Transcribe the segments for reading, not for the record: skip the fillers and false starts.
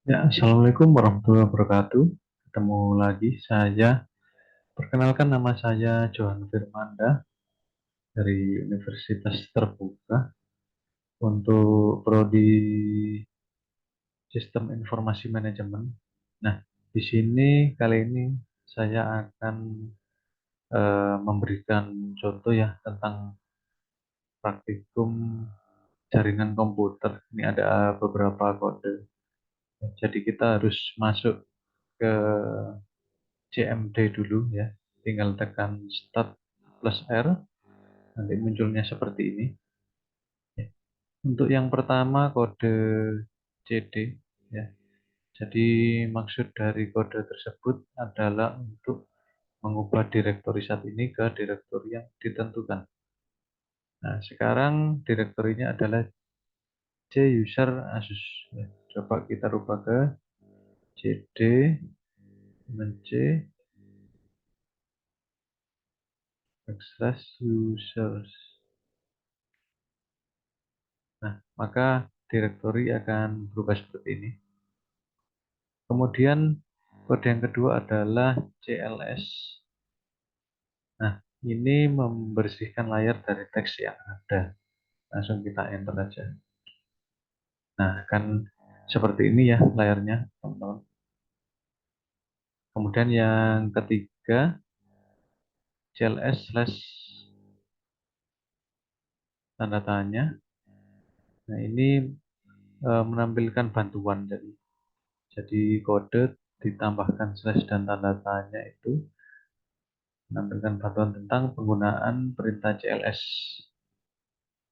Ya, Assalamualaikum warahmatullahi wabarakatuh. Ketemu lagi saya. Perkenalkan nama saya Johan Firmanda dari Universitas Terbuka untuk prodi Sistem Informasi Manajemen. Nah, di sini kali ini saya akan memberikan contoh ya tentang praktikum jaringan komputer. Ini ada beberapa kode. Jadi kita harus masuk ke CMD dulu ya, tinggal tekan Start plus R, nanti munculnya seperti ini. Untuk yang pertama kode CD ya. Jadi maksud dari kode tersebut adalah untuk mengubah direktori saat ini ke direktori yang ditentukan. Nah, sekarang direktorinya adalah C user Asus. Ya, coba kita rubah ke CD C backslash users. Nah, maka direktori akan berubah seperti ini. Kemudian kode yang kedua adalah CLS. Nah, ini membersihkan layar dari teks yang ada. Langsung kita enter aja. Nah, kan seperti ini ya layarnya, teman-teman. Kemudian yang ketiga, CLS slash tanda tanya. Nah, ini menampilkan bantuan. Jadi kode ditambahkan slash dan tanda tanya itu menampilkan bantuan tentang penggunaan perintah CLS.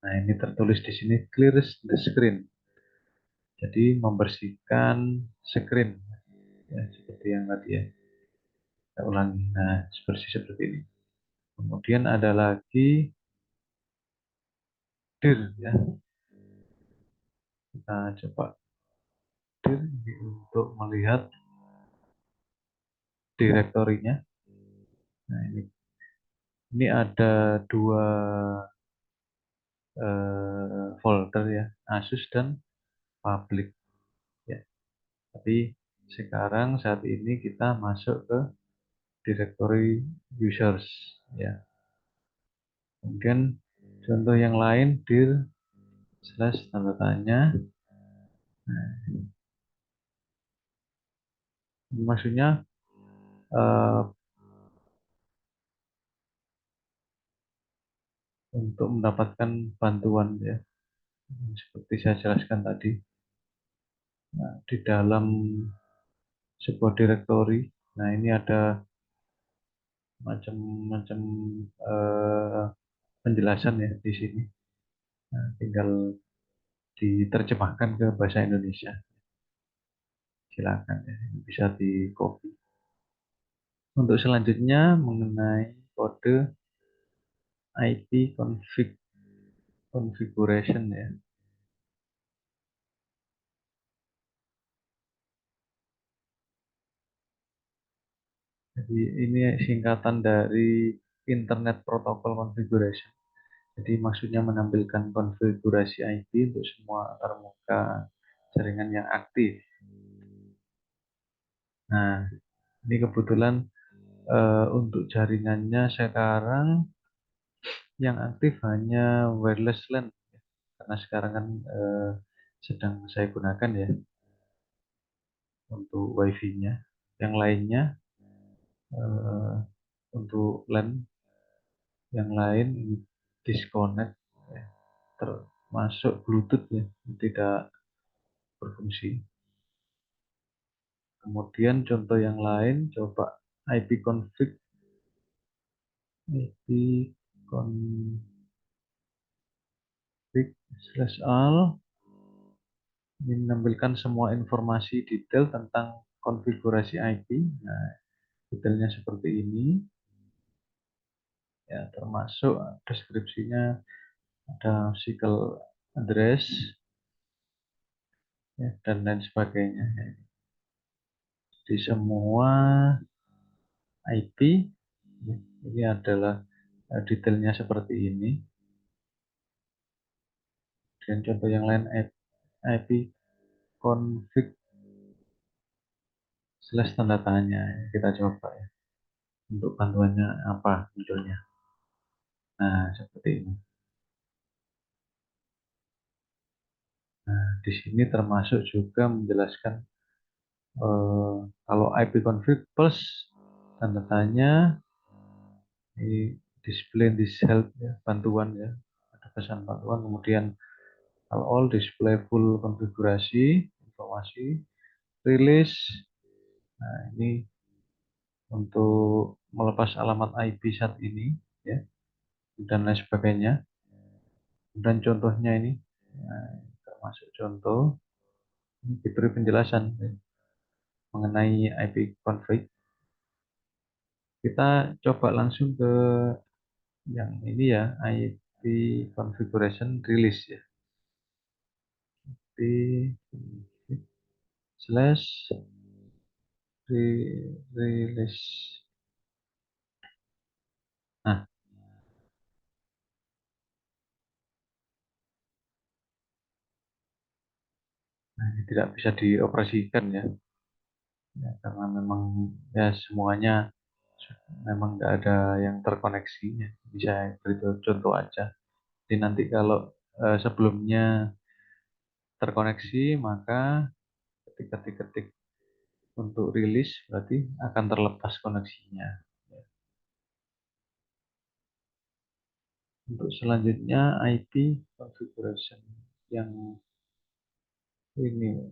Nah, ini tertulis di sini clear the screen. Jadi membersihkan screen ya, seperti yang tadi ya. Kita ulangi. Nah, seperti ini. Kemudian ada lagi dir ya. Kita coba dir ini untuk melihat direktorinya. Nah, ini ada dua folder ya, Asus dan public ya. Tapi sekarang saat ini kita masuk ke directory users ya. Kemudian contoh yang lain dir slash tanda tanya. Nah, maksudnya eh, untuk mendapatkan bantuan ya, seperti saya jelaskan tadi. Nah, di dalam sebuah directory, nah ini ada macam-macam eh, penjelasan ya di sini. Nah, tinggal diterjemahkan ke bahasa Indonesia. Silakan ya, bisa di copy. Untuk selanjutnya mengenai kode IP configuration ya. Jadi ini singkatan dari Internet Protocol Configuration. Jadi maksudnya menampilkan konfigurasi IP untuk semua antarmuka jaringan yang aktif. Nah, ini kebetulan untuk jaringannya sekarang yang aktif hanya wireless LAN karena sekarang kan sedang saya gunakan ya untuk WiFi-nya. Yang lainnya eh, untuk LAN yang lain ini disconnect ya, termasuk Bluetooth ya tidak berfungsi. Kemudian contoh yang lain coba ipconfig ipconfig/all ini menampilkan semua informasi detail tentang konfigurasi IP. Nah, detailnya seperti ini ya, termasuk deskripsinya ada physical address ya, dan lain sebagainya. Di semua IP ya, ini adalah detailnya seperti ini. Dan contoh yang lain IP config slash tanda tanya. Kita coba ya. Untuk bantuannya apa munculnya. Nah, seperti ini. Nah, di sini termasuk juga menjelaskan kalau IP config plus tanda tanya di display this help ya, bantuan ya. Ada pesan bantuan, kemudian kalau all display full konfigurasi, informasi, rilis. Nah, ini untuk melepas alamat IP saat ini ya, dan lain sebagainya. Dan contohnya ini, nah, termasuk contoh, ini diberi penjelasan ya, mengenai IP config. Kita coba langsung ke yang ini ya, IP configuration release ya. IP slash release. Nah, nah, ini tidak bisa dioperasikan ya, ya karena memang ya semuanya memang nggak ada yang terkoneksinya. Bisa beri contoh aja. Jadi nanti kalau sebelumnya terkoneksi, maka ketika diketik untuk rilis berarti akan terlepas koneksinya. Untuk selanjutnya IP configuration yang ini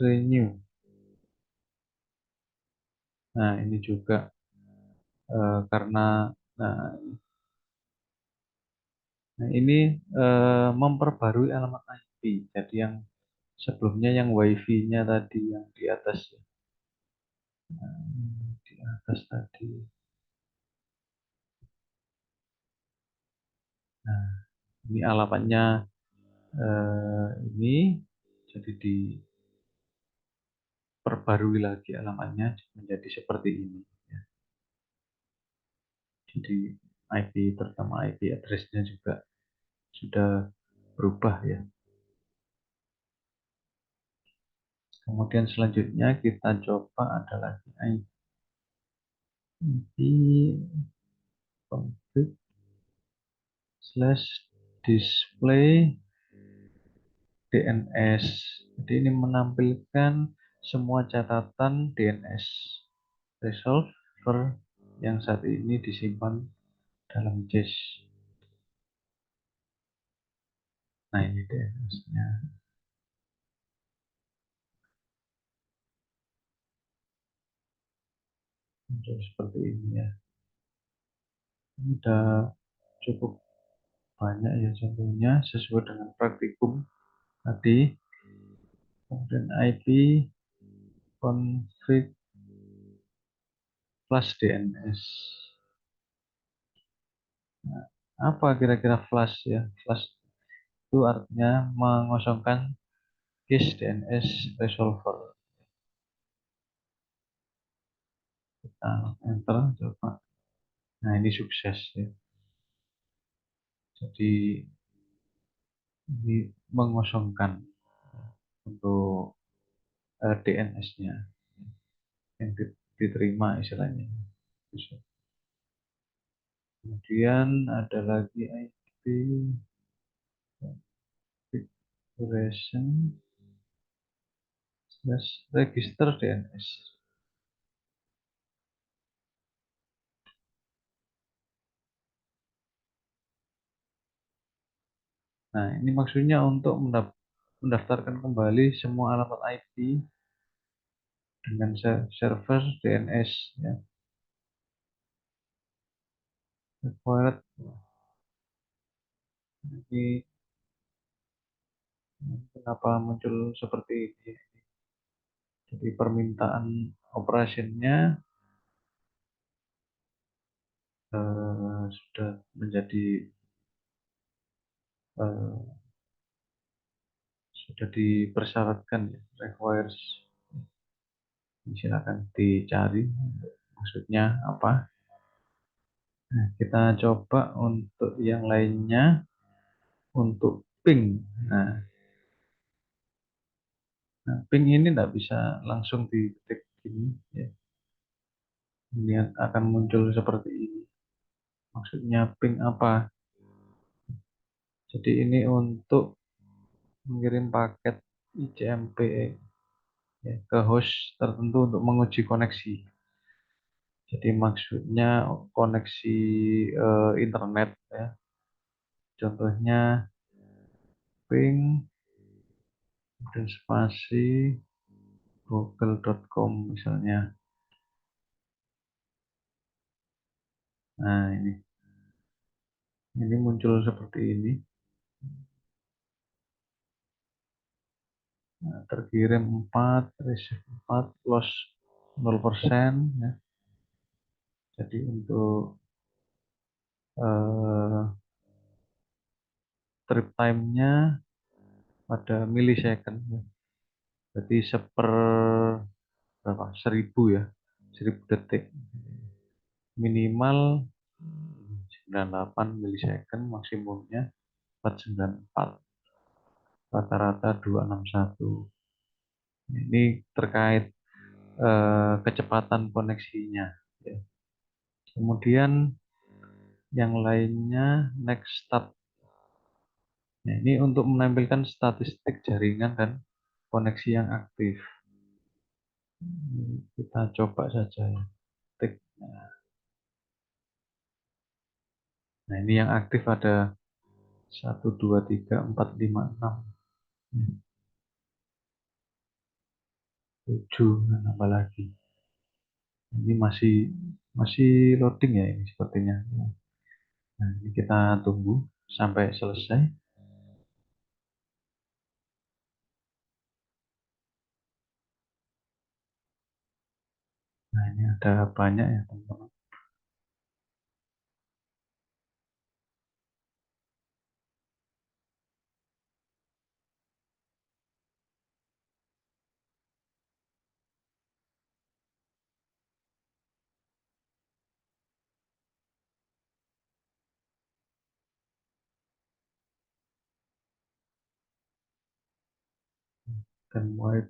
renew. Nah, ini juga karena nah, ini memperbarui alamat IP. Jadi yang sebelumnya yang WiFi-nya tadi yang di atas ya. Di atas tadi. Nah, ini alamatnya ini jadi diperbarui lagi alamatnya menjadi seperti ini. Ya. Jadi IP terutama IP address-nya juga sudah berubah ya. Kemudian selanjutnya kita coba ada lagi IP config slash display DNS. Jadi ini menampilkan semua catatan DNS resolver yang saat ini disimpan dalam disk. Nah, ini DNS-nya. Muncul seperti ini ya. Ini udah cukup banyak ya contohnya sesuai dengan praktikum tadi. Kemudian IP config flash DNS. Nah, apa kira-kira flash ya? Flash itu artinya mengosongkan cache DNS resolver. Kita enter coba. Nah, ini sukses ya. Jadi ini mengosongkan untuk DNS-nya yang diterima istilahnya. Kemudian ada lagi IP configuration slash register DNS. Nah, ini maksudnya untuk mendaftarkan kembali semua alamat IP dengan server DNS ya. Required ini kenapa muncul seperti ini? Jadi permintaan operationnya sudah menjadi eh, sudah dipersyaratkan ya, requires. Silakan dicari maksudnya apa. Nah, kita coba untuk yang lainnya untuk ping. Nah, Nah, ping ini tidak bisa langsung diketik ini, ya. Ini akan muncul seperti ini. Maksudnya ping apa? Jadi ini untuk mengirim paket ICMP, ya, ke host tertentu untuk menguji koneksi. Jadi maksudnya koneksi internet, ya. Contohnya ping dan spasi google.com misalnya. Nah, ini muncul seperti ini. Nah, terkirim 4, receive 4, loss 0%, ya. Jadi untuk eh, trip time-nya pada millisecond, ya. Berarti berapa? 1000, ya. 1000 detik. Minimal 98 millisecond, maksimumnya 494. Rata-rata 261. Ini terkait kecepatan koneksinya, ya. Kemudian yang lainnya next step. Nah, ini untuk menampilkan statistik jaringan dan koneksi yang aktif. Kita coba saja, ya. Tik. Nah, ini yang aktif ada 1, 2, 3, 4, 5, 6, 7, dan apa lagi. Ini masih masih loading, ya, ini sepertinya. Nah, ini kita tunggu sampai selesai. Nah, ini ada banyak, ya, teman-teman. Dan mulai.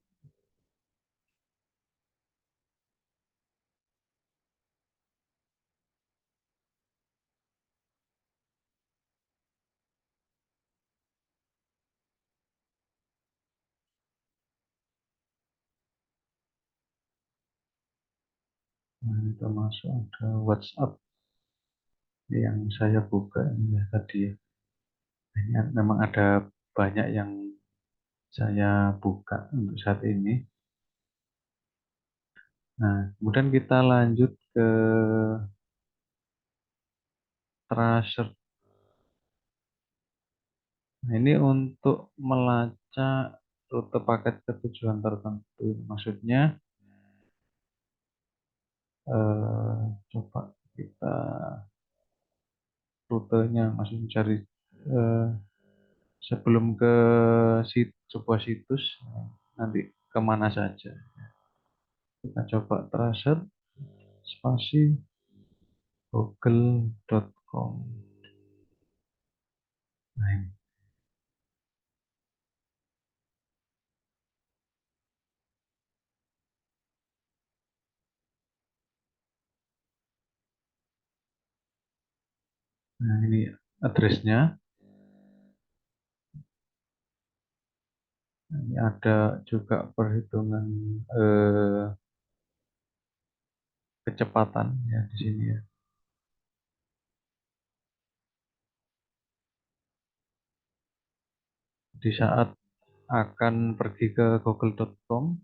Nah, ini termasuk ada WhatsApp yang saya buka ini, ya, tadi, ya. Ini memang ada banyak yang saya buka untuk saat ini. Nah, kemudian kita lanjut ke tracer. Nah, ini untuk melacak rute paket ke tujuan tertentu. Maksudnya, coba kita rutenya, maksudnya cari eh, sebelum ke sebuah situs, nanti kemana saja. Kita coba tracer spasi google.com. Nah, ini addressnya. Ini ada juga perhitungan eh, kecepatan, ya, di sini, ya. Di saat akan pergi ke google.com,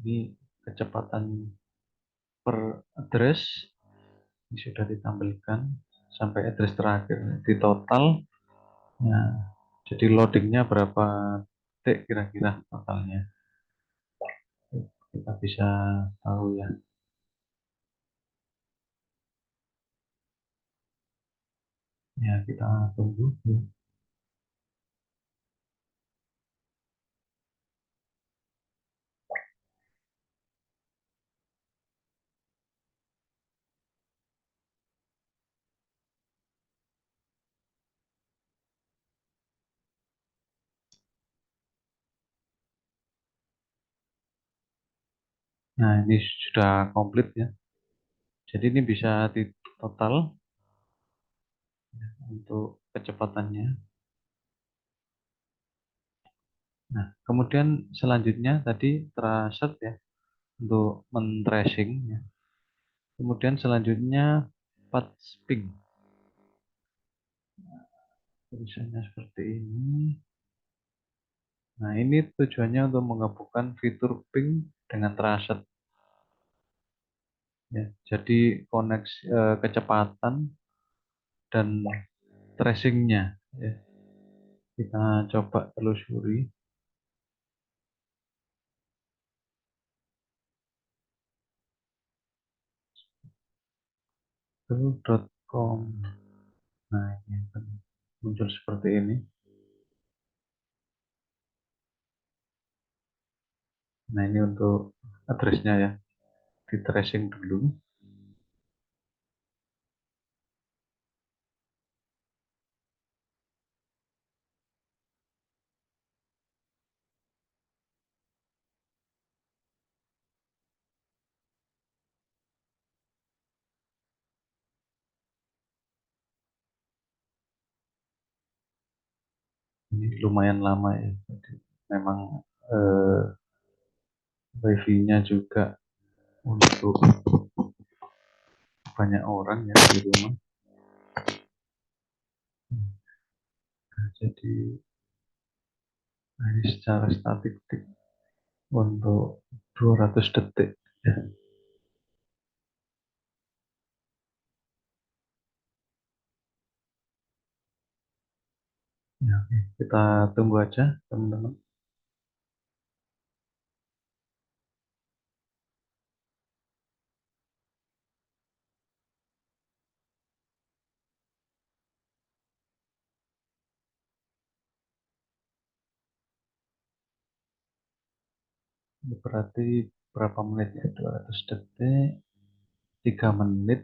ini kecepatan per address ini sudah ditampilkan sampai address terakhir di total. Nah, jadi loadingnya berapa detik kira-kira totalnya, kita bisa tahu, ya. Ya, kita tunggu, ya. Nah, ini sudah komplit ya. Jadi ini bisa di total untuk kecepatannya. Nah, kemudian selanjutnya tadi tracer ya untuk men-tracing ya. Kemudian selanjutnya path ping. Tulisannya seperti ini. Nah, ini tujuannya untuk menggabungkan fitur ping dengan tracer ya. Jadi koneksi kecepatan dan tracingnya ya. Kita coba telusuri itu.com. Nah, ini akan muncul seperti ini. Nah, ini untuk addressnya ya. Di tracing dulu. Ini lumayan lama ya. Jadi, memang eh, wifi-nya juga untuk banyak orang ya di rumah. Nah, jadi ini secara statistik untuk 200 detik ya. Ya, oke. Kita tunggu aja teman-teman. Ini berarti berapa menit ya? 200 detik, 3 menit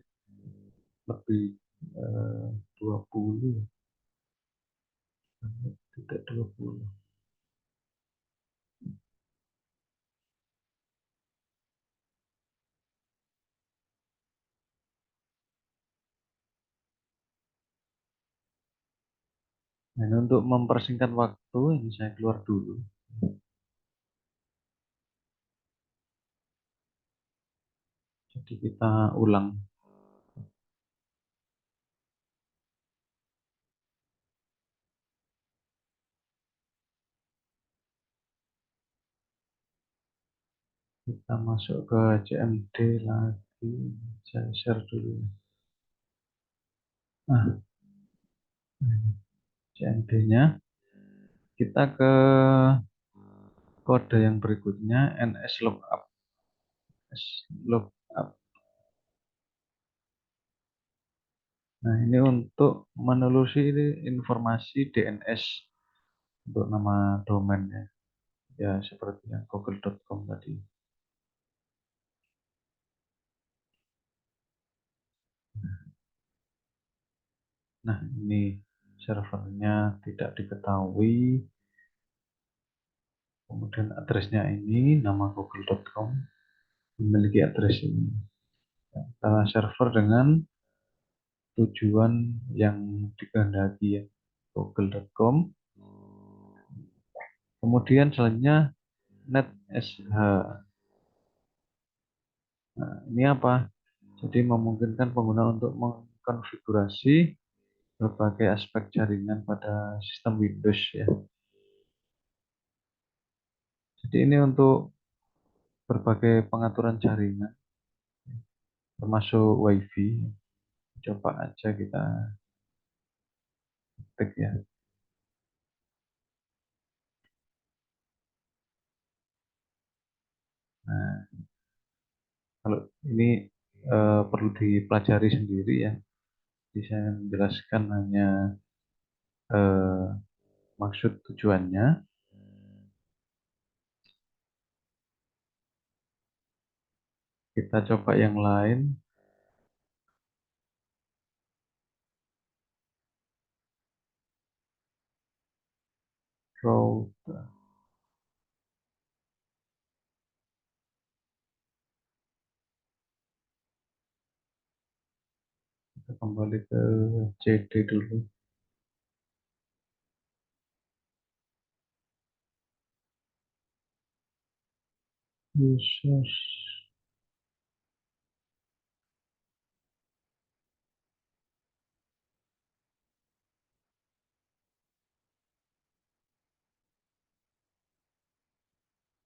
lebih 20 tidak 20. Nah, ini untuk mempersingkat waktu ini saya keluar dulu. Jadi kita ulang. Kita masuk ke CMD lagi. Saya share dulu. Nah, ini CMD-nya. Kita ke kode yang berikutnya NS lookup. NS lookup. Nah, ini untuk menelusuri informasi DNS untuk nama domainnya. Ya, seperti yang google.com tadi. Nah, ini servernya tidak diketahui. Kemudian addressnya ini nama google.com memiliki address ini. Server dengan tujuan yang dikehendaki ya, google.com. Kemudian selanjutnya NetSH. Nah, ini apa? Jadi memungkinkan pengguna untuk mengkonfigurasi berbagai aspek jaringan pada sistem Windows ya. Jadi ini untuk berbagai pengaturan jaringan termasuk WiFi. Coba aja kita ketik ya. Nah, kalau ini perlu dipelajari sendiri ya. Jadi saya menjelaskan hanya eh, maksud tujuannya. Kita coba yang lain. Route. Kita kembali ke CD dulu. Users.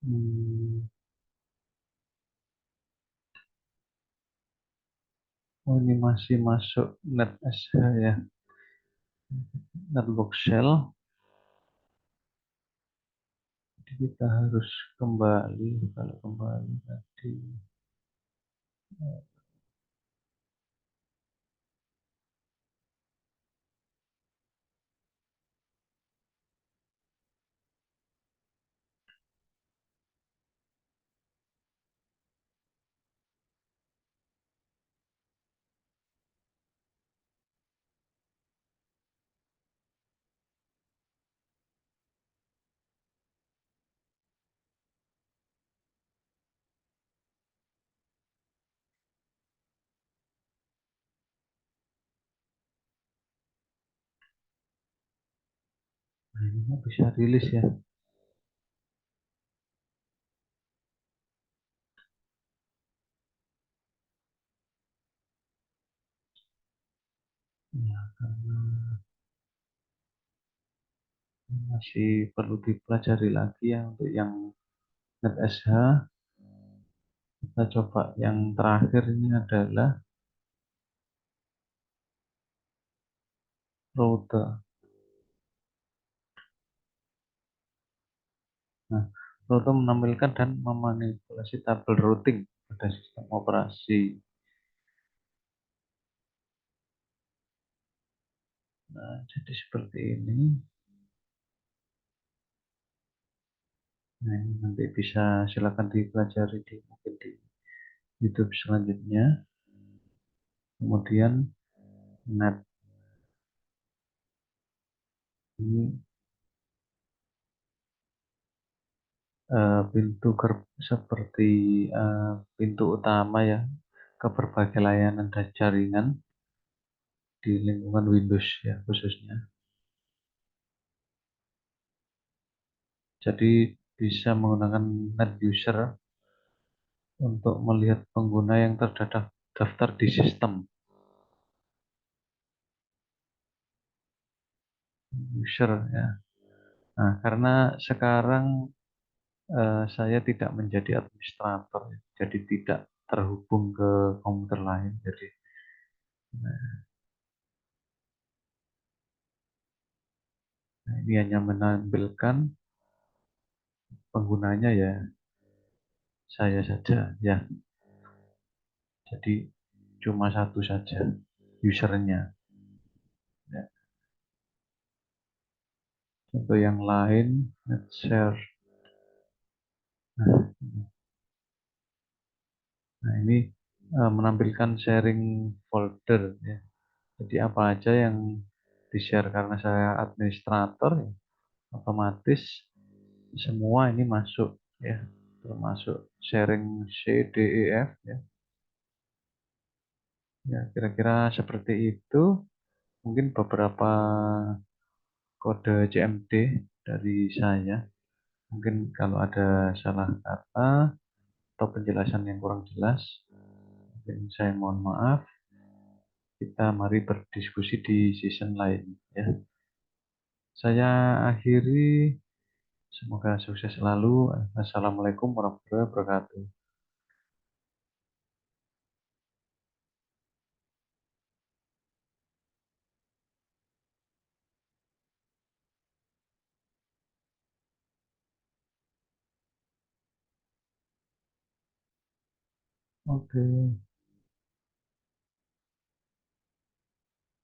Hmm, oh ini masih masuk NetSH ya. Netbook Shell. Jadi kita harus kembali. Kalau kembali tadi. Nah, ini nggak bisa rilis ya. Ya, karena masih perlu dipelajari lagi ya untuk yang NetSH. Kita coba yang terakhir ini adalah router. Nah, router menampilkan dan memanipulasi tabel routing pada sistem operasi. Nah, jadi seperti ini. Nah, ini nanti bisa silakan dipelajari di mungkin di YouTube selanjutnya. Kemudian net ini pintu seperti pintu utama ya ke berbagai layanan dan jaringan di lingkungan Windows ya khususnya. Jadi bisa menggunakan net user untuk melihat pengguna yang terdaftar di sistem user ya. Nah, karena sekarang saya tidak menjadi administrator, ya. Jadi tidak terhubung ke komputer lain. Jadi nah, ini hanya menampilkan penggunanya ya saya saja ya. Jadi cuma satu saja usernya. Ya. Untuk yang lain, let's share. Nah, nah ini menampilkan sharing folder ya. Jadi apa aja yang di-share karena saya administrator ya, otomatis semua ini masuk ya, termasuk sharing C, D, E, F ya. Ya, kira-kira seperti itu. Mungkin beberapa kode CMD dari saya. Mungkin kalau ada salah kata atau penjelasan yang kurang jelas, mungkin saya mohon maaf. Kita mari berdiskusi di season lain ya. Saya akhiri, semoga sukses selalu. Assalamualaikum warahmatullahi wabarakatuh. Oke.